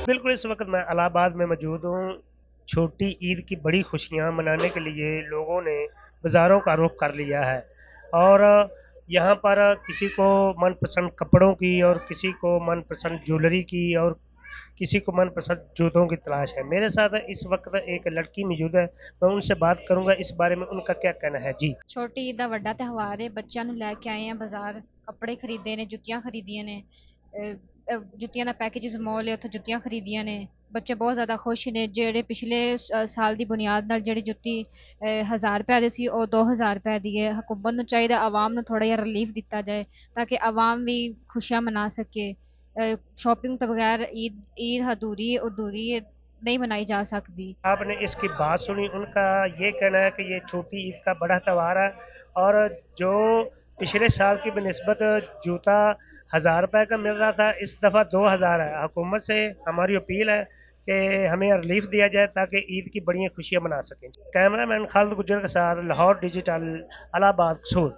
بالकुल, इस वक़्त मैं इलाहाबाद में मौजूद हूँ। छोटी ईद की बड़ी खुशियाँ मनाने के लिए लोगों ने बाज़ारों का रुख कर लिया है और यहाँ पर किसी को मनपसंद कपड़ों की और किसी को मनपसंद ज्वेलरी की और किसी को मनपसंद जूतों की तलाश है। मेरे साथ इस वक़्त एक लड़की मौजूद है, मैं उनसे बात करूँगा इस बारे में उनका क्या कहना है। जी। ਛੋਟੀ ਈਦ ਦਾ ਵੱਡਾ ਤਿਉਹਾਰ ਹੈ। ਬੱਚਿਆਂ ਨੂੰ ਲੈ ਕੇ ਆਏ ਆ ਬਾਜ਼ਾਰ, ਕੱਪੜੇ ਖਰੀਦੇ ਨੇ, ਜੁੱਤੀਆਂ ਖਰੀਦੀਆਂ ਨੇ। ਜੁੱਤੀਆਂ ਦਾ ਪੈਕੇਜਸ ਮੋਲ ਹੈ, ਉੱਥੇ ਜੁੱਤੀਆਂ ਖਰੀਦੀਆਂ ਨੇ। ਬੱਚੇ ਬਹੁਤ ਜ਼ਿਆਦਾ ਖੁਸ਼ ਨੇ। ਜਿਹੜੇ ਪਿਛਲੇ ਸਾਲ ਦੀ ਬੁਨਿਆਦ ਨਾਲ ਜਿਹੜੀ ਜੁੱਤੀ 1000 ਰੁਪਏ ਦੀ ਸੀ, ਉਹ 2000 ਰੁਪਏ ਦੀ ਹੈ। ਹਕੂਮਤ ਨੂੰ ਚਾਹੀਦਾ ਆਵਾਮ ਨੂੰ ਥੋੜਾ ਜਿਹਾ ਰਿਲੀਫ ਦਿੱਤਾ ਜਾਏ ਤਾਂ ਕਿ ਆਵਾਮ ਵੀ ਖੁਸ਼ੀਆਂ ਮਨਾ ਸਕੇ। ਸ਼ਾਪਿੰਗ ਤੋਂ ਬਗੈਰ ਈਦ ਈਦ ਅਧੂਰੀ ਨਹੀਂ ਮਨਾਈ ਜਾ ਸਕਦੀ। आपने इसकी बात सुनी, उनका ये कहना है कि ये छोटी ईद का बड़ा त्योहार है और जो पिछले साल की बनिस्बत जूता 1000 रुपये का मिल रहा था, इस दफ़ा 2000 है। हुकूमत से हमारी अपील है कि हमें रिलीफ दिया जाए ताकि ईद की बड़ी खुशियाँ मना सकें। कैमरा मैन खालिद गुजर के साथ लाहौर डिजिटल, इलाहाबाद, कसूर।